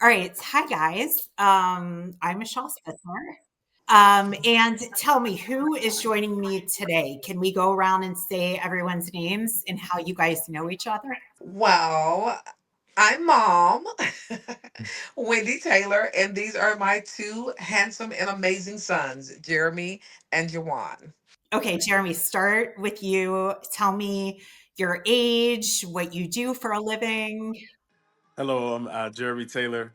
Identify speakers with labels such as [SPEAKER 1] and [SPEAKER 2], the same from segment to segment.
[SPEAKER 1] All right. Hi, guys. I'm Michelle Spitzer. And tell me, who is joining me today? Can we go around and say everyone's names and how you guys know each other?
[SPEAKER 2] Well, I'm mom, Wendy Taylor, and these are my two handsome and amazing sons, Jeremy and Jawan.
[SPEAKER 1] Okay, Jeremy, start with you. Tell me your age, what you do for a living.
[SPEAKER 3] Hello, I'm Jeremy Taylor.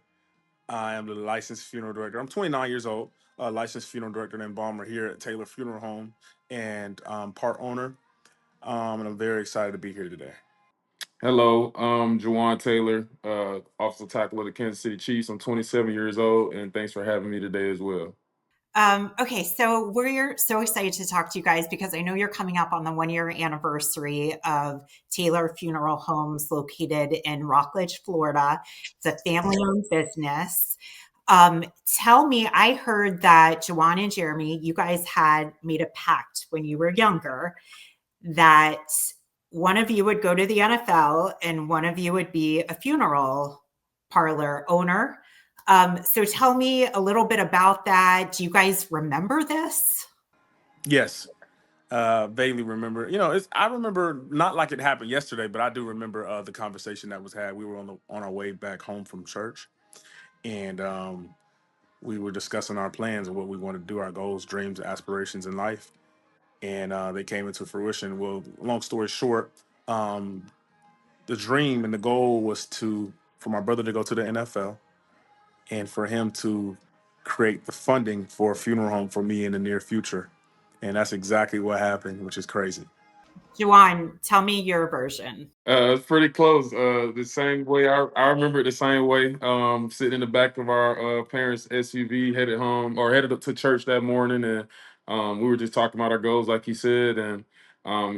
[SPEAKER 3] I am the licensed funeral director. I'm 29 years old, licensed funeral director and embalmer here at Taylor Funeral Home, and part owner. And I'm very excited to be here today.
[SPEAKER 4] Hello, Jawaan Taylor, offensive tackle of the Kansas City Chiefs. I'm 27 years old, and thanks for having me today as well.
[SPEAKER 1] Okay, so we're so excited to talk to you guys because I know you're coming up on the 1 year anniversary of Taylor Funeral Homes located in Rockledge, Florida. It's a family owned business. Tell me, I heard that Joanne and Jeremy, you guys had made a pact when you were younger that one of you would go to the NFL and one of you would be a funeral parlor owner. So tell me a little bit about that. Do you guys remember this?
[SPEAKER 3] Yes, vaguely remember. I remember not like it happened yesterday, but I do remember the conversation that was had. We were on our way back home from church, and we were discussing our plans and what we want to do, our goals, dreams, aspirations in life, and they came into fruition. Well, long story short, um, the dream and the goal was to for my brother to go to the NFL and for him to create the funding for a funeral home for me in the near future. And that's exactly what happened, which is crazy.
[SPEAKER 1] Juwan, tell me your version.
[SPEAKER 4] It's pretty close. The same way I remember it the same way. Sitting in the back of our parents' SUV, headed home or headed up to church that morning, and we were just talking about our goals, like you said, and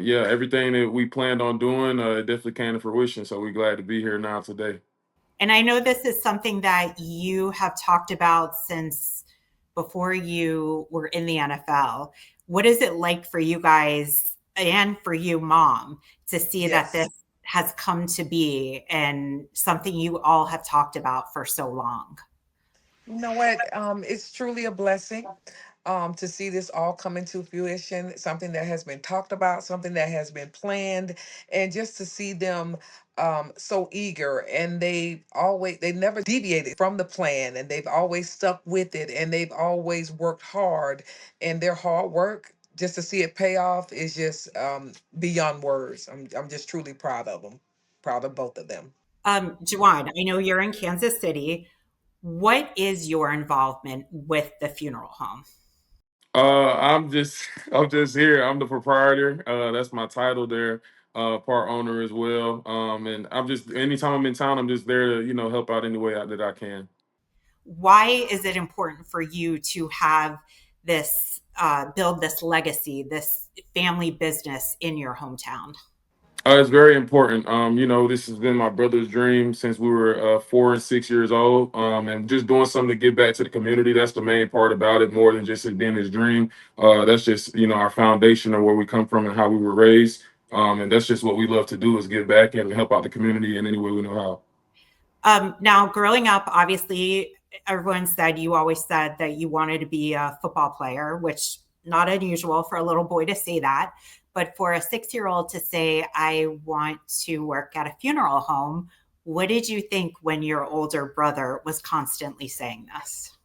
[SPEAKER 4] yeah, everything that we planned on doing definitely came to fruition. So we're glad to be here now today.
[SPEAKER 1] And I know this is something that you have talked about since before you were in the NFL. What is it like for you guys and for you, mom, to see that this
[SPEAKER 2] Yes.
[SPEAKER 1] has come to be and something you all have talked about for so long?
[SPEAKER 2] You know what? It's truly a blessing to see this all come into fruition, something that has been talked about, something that has been planned, and just to see them so eager, and they never deviated from the plan, and they've always stuck with it, and they've always worked hard, and their hard work, just to see it pay off is just beyond words. I'm just truly proud of them, proud of both of them.
[SPEAKER 1] Jawan, I know you're in Kansas City. What is your involvement with the funeral home?
[SPEAKER 4] I'm just I'm just here. I'm the proprietor. That's my title there. Part owner as well. And I'm just anytime I'm in town, I'm just there to help out any way that I can.
[SPEAKER 1] Why is it important for you to have this build this legacy, this family business in your hometown?
[SPEAKER 4] It's very important. This has been my brother's dream since we were 4 and 6 years old. And just doing something to give back to the community. That's the main part about it, more than just it being his dream. That's just our foundation of where we come from and how we were raised. And that's just what we love to do is give back and help out the community in any way we know how.
[SPEAKER 1] Now, growing up, obviously, everyone said you always said that you wanted to be a football player, which not unusual for a little boy to say that. But for a 6 year old to say, I want to work at a funeral home, what did you think when your older brother was constantly saying this?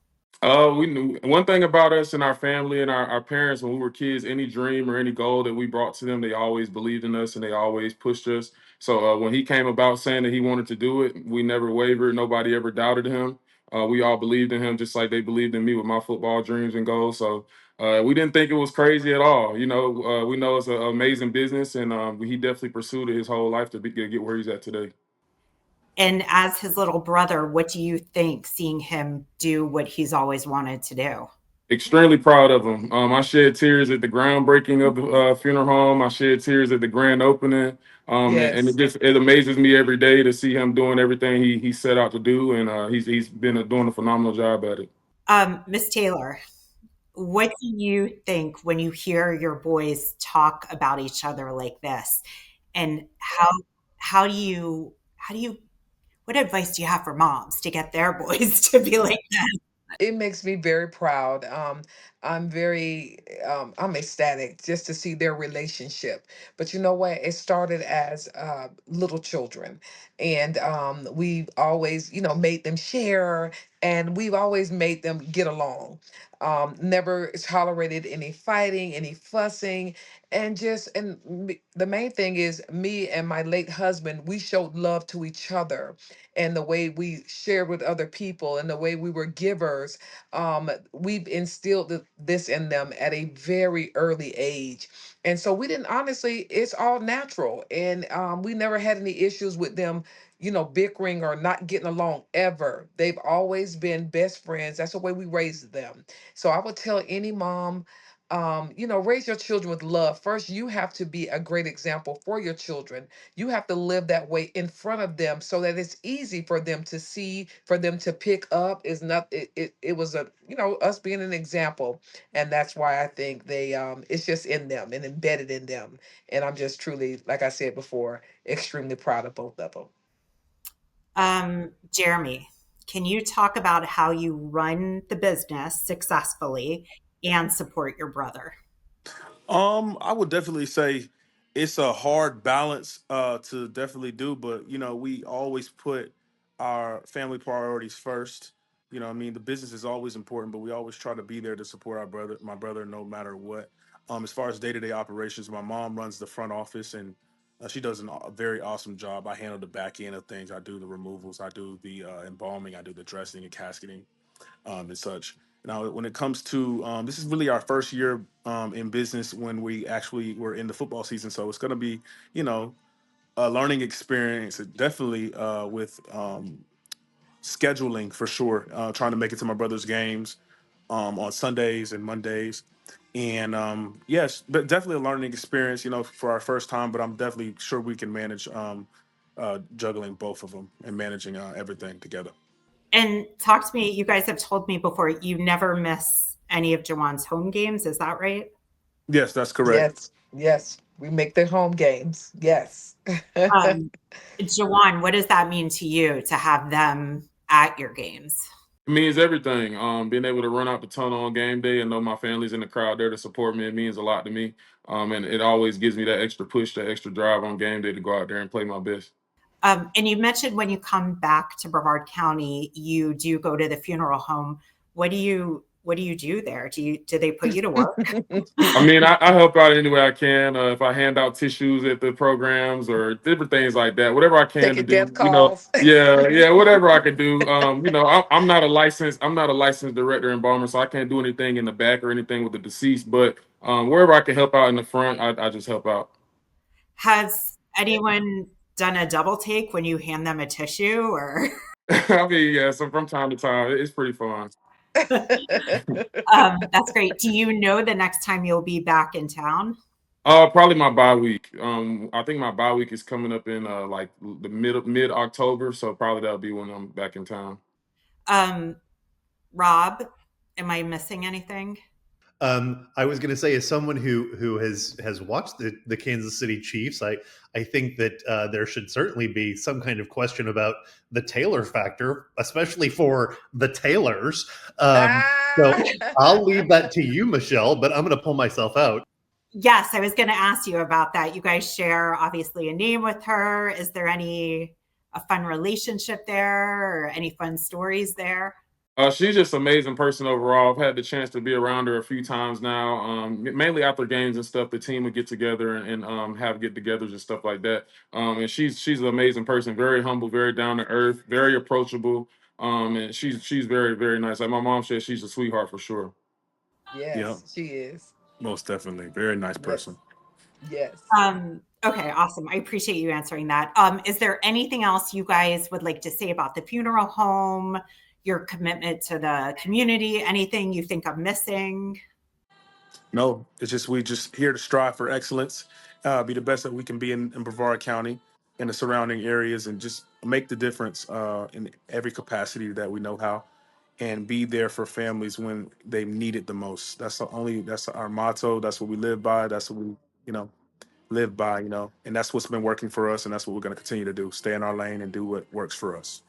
[SPEAKER 4] We knew one thing about us and our family and our parents when we were kids, any dream or any goal that we brought to them, they always believed in us and they always pushed us. So when he came about saying that he wanted to do it, we never wavered. Nobody ever doubted him. We all believed in him just like they believed in me with my football dreams and goals. So we didn't think it was crazy at all. We know it's an amazing business and he definitely pursued it his whole life to get where he's at today.
[SPEAKER 1] And as his little brother, what do you think seeing him do what he's always wanted to do?
[SPEAKER 4] Extremely proud of him. I shed tears at the groundbreaking of the funeral home. I shed tears at the grand opening. And
[SPEAKER 2] Yes.
[SPEAKER 4] it amazes me every day to see him doing everything he set out to do, and he's been doing a phenomenal job at it.
[SPEAKER 1] Miss Taylor, what do you think when you hear your boys talk about each other like this? And how do you what advice do you have for moms to get their boys to be like that?
[SPEAKER 2] It makes me very proud. I'm very, I'm ecstatic just to see their relationship. But you know what? It started as little children, and we've always, made them share, and we've always made them get along. Never tolerated any fighting, any fussing, the main thing is me and my late husband. We showed love to each other, and the way we shared with other people, and the way we were givers. We've instilled this in them at a very early age. And so we didn't, honestly, it's all natural. And we never had any issues with them, bickering or not getting along ever. They've always been best friends. That's the way we raised them. So I would tell any mom, raise your children with love. First, you have to be a great example for your children. You have to live that way in front of them so that it's easy for them to see, for them to pick up. Is not it was us being an example. And that's why I think they it's just in them and embedded in them. And I'm just truly, like I said before, extremely proud of both of them.
[SPEAKER 1] Jeremy, can you talk about how you run the business successfully and support your brother?
[SPEAKER 3] I would definitely say it's a hard balance to definitely do, but we always put our family priorities first. I mean, the business is always important, but we always try to be there to support my brother, no matter what. As far as day-to-day operations, my mom runs the front office, and she does a very awesome job. I handle the back end of things. I do the removals, I do the embalming, I do the dressing and casketing, and such. Now, when it comes to this is really our first year in business when we actually were in the football season, so it's going to be, you know, a learning experience, definitely with scheduling for sure. Trying to make it to my brother's games on Sundays and Mondays, and yes, but definitely a learning experience, for our first time. But I'm definitely sure we can manage juggling both of them and managing everything together.
[SPEAKER 1] And talk to me, you guys have told me before you never miss any of Jawan's home games. Is that right?
[SPEAKER 3] Yes, that's correct.
[SPEAKER 2] Yes, yes. We make their home games. Yes.
[SPEAKER 1] Um, Jawan, what does that mean to you to have them at your games?
[SPEAKER 4] It means everything. Being able to run out the tunnel on game day and know my family's in the crowd there to support me, it means a lot to me. And it always gives me that extra push, that extra drive on game day to go out there and play my best.
[SPEAKER 1] And you mentioned when you come back to Brevard County, you do go to the funeral home. What do you do there? Do they put you to work?
[SPEAKER 4] I mean, I help out any way I can. If I hand out tissues at the programs or different things like that, whatever I can to
[SPEAKER 2] Taking death
[SPEAKER 4] do,
[SPEAKER 2] calls.
[SPEAKER 4] yeah, yeah, whatever I can do. I'm not a licensed director embalmer, so I can't do anything in the back or anything with the deceased. But wherever I can help out in the front, I just help out.
[SPEAKER 1] Has anyone done a double take when you hand them a tissue or
[SPEAKER 4] I mean, yeah, so from time to time, it's pretty fun.
[SPEAKER 1] that's great. Do you know the next time you'll be back in town?
[SPEAKER 4] Probably my bye week. I think my bye week is coming up in like the mid October, so probably that'll be when I'm back in town.
[SPEAKER 1] Um, Rob, am I missing anything?
[SPEAKER 5] I was going to say, as someone who has watched the Kansas City Chiefs, I think that there should certainly be some kind of question about the Taylor factor, especially for the Taylors. So
[SPEAKER 2] Ah!
[SPEAKER 5] I'll leave that to you, Michelle. But I'm going to pull myself out.
[SPEAKER 1] Yes, I was going to ask you about that. You guys share obviously a name with her. Is there a fun relationship there or any fun stories there?
[SPEAKER 4] She's just an amazing person overall. I've had the chance to be around her a few times now, mainly after games and stuff. The team would get together and have get-togethers and stuff like that. And she's an amazing person, very humble, very down to earth, very approachable. And she's very very nice. Like my mom said, she's a sweetheart for sure.
[SPEAKER 3] Yeah,
[SPEAKER 2] Yes, she is.
[SPEAKER 3] most definitely. Very nice person.
[SPEAKER 2] Yes, yes.
[SPEAKER 1] Okay, awesome. I appreciate you answering that. Is there anything else you guys would like to say about the funeral home, your commitment to the community, anything you think I'm missing?
[SPEAKER 3] No, it's just we just here to strive for excellence, be the best that we can be in Brevard County and the surrounding areas, and just make the difference in every capacity that we know how, and be there for families when they need it the most. That's our motto. That's what we live by. That's what we, you know, live by, you know, and that's what's been working for us, and that's what we're going to continue to do: stay in our lane and do what works for us.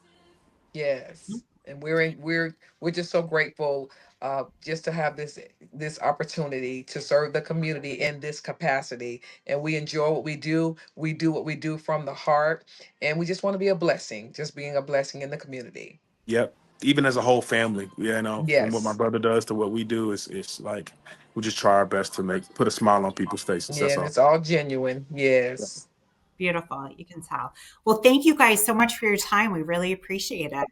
[SPEAKER 2] Yes, and we're just so grateful just to have this opportunity to serve the community in this capacity, and we enjoy what we do. We do what we do from the heart, and we just want to be a blessing, just being a blessing in the community.
[SPEAKER 3] Yep. Even as a whole family, you know, from what my
[SPEAKER 2] Yes,
[SPEAKER 3] brother does to what we do, it's like we just try our best to put a smile on people's faces.
[SPEAKER 2] yeah,
[SPEAKER 3] That's
[SPEAKER 2] and
[SPEAKER 3] all.
[SPEAKER 2] it's all genuine. Yes.
[SPEAKER 1] Beautiful. You can tell. Well, thank you guys so much for your time. We really appreciate it.